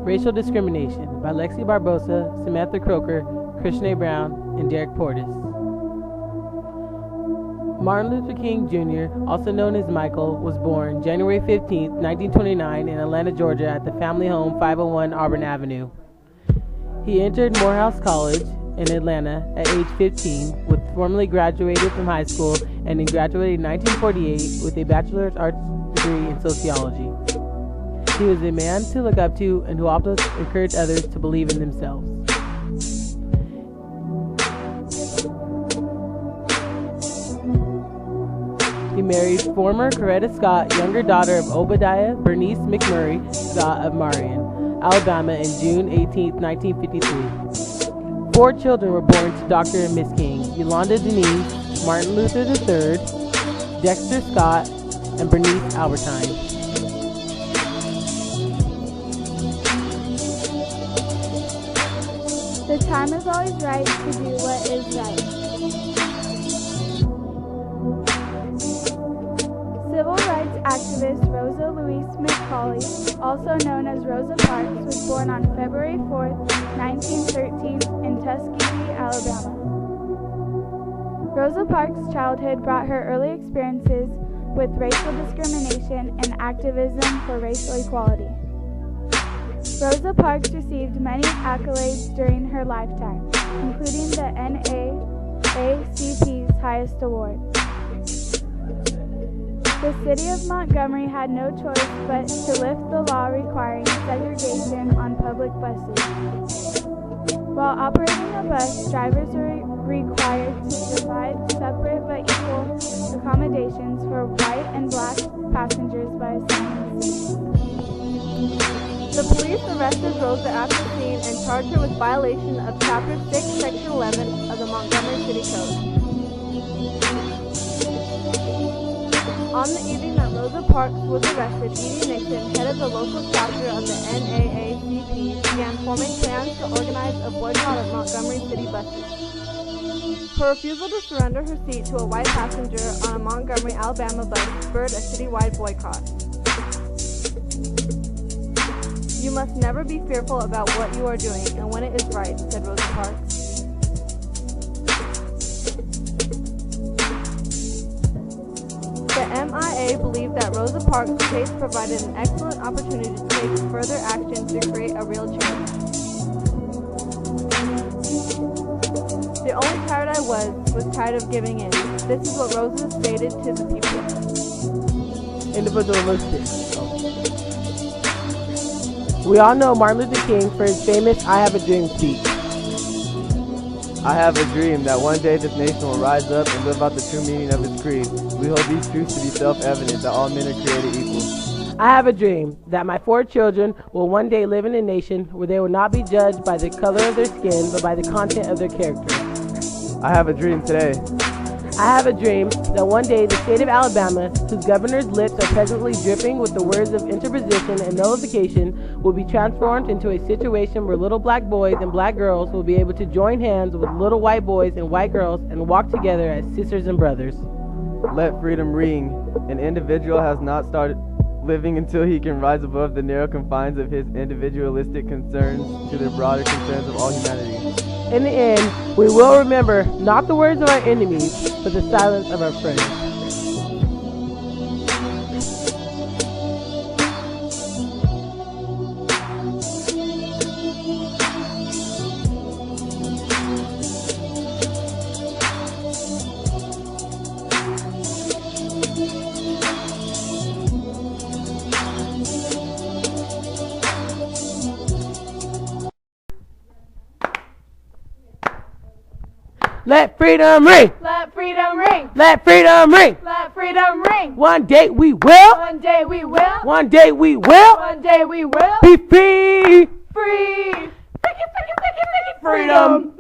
Racial Discrimination by Lexi Barbosa, Samantha Croker, Christian A. Brown, and Derek Portis. Martin Luther King Jr., also known as Michael, was born January 15, 1929 in Atlanta, Georgia at the family home 501 Auburn Avenue. He entered Morehouse College in Atlanta at age 15, formally graduated from high school, and then graduated in 1948 with a Bachelor of Arts degree in sociology. He was a man to look up to and who often encouraged others to believe in themselves. He married former Coretta Scott, younger daughter of Obadiah Bernice McMurray Scott of Marion, Alabama, in June 18, 1953. 4 children were born to Dr. and Miss King: Yolanda Denise, Martin Luther III, Dexter Scott, and Bernice Albertine. The time is always right to do what is right. Civil rights activist Rosa Louise McCauley, also known as Rosa Parks, was born on February 4, 1913 in Tuskegee, Alabama. Rosa Parks' childhood brought her early experiences with racial discrimination and activism for racial equality. Rosa Parks received many accolades during her lifetime, including the NAACP's highest award. The city of Montgomery had no choice but to lift the law requiring segregation on public buses. While operating a bus, drivers are required to provide separate but equal accommodations for white and black passengers by assigning seats. The police arrested Rosa at the scene and charged her with violation of Chapter 6, Section 11 of the Montgomery City Code. On the evening that Rosa Parks was arrested, Edie Nixon, head of the local chapter of the NAACP, began forming plans to organize a boycott of Montgomery City buses. Her refusal to surrender her seat to a white passenger on a Montgomery, Alabama bus spurred a citywide boycott. "You must never be fearful about what you are doing and when it is right," said Rosa Parks. The MIA believed that Rosa Parks' case provided an excellent opportunity to take further action to create a real change. "The only tired I was tired of giving in." This is what Rosa stated to the people. Individualistic. We all know Martin Luther King for his famous "I Have a Dream" speech. I have a dream that one day this nation will rise up and live out the true meaning of its creed. We hold these truths to be self-evident, that all men are created equal. I have a dream that my 4 children will one day live in a nation where they will not be judged by the color of their skin, but by the content of their character. I have a dream today. I have a dream that one day the state of Alabama, whose governor's lips are presently dripping with the words of interposition and nullification, will be transformed into a situation where little black boys and black girls will be able to join hands with little white boys and white girls and walk together as sisters and brothers. Let freedom ring. An individual has not started living until he can rise above the narrow confines of his individualistic concerns to the broader concerns of all humanity. In the end, we will remember not the words of our enemies, but the silence of our friends. Let freedom ring! Let freedom ring! Let freedom ring! Let freedom ring! One day we will! One day we will! One day we will! One day we will! Be free! Free! Freedom!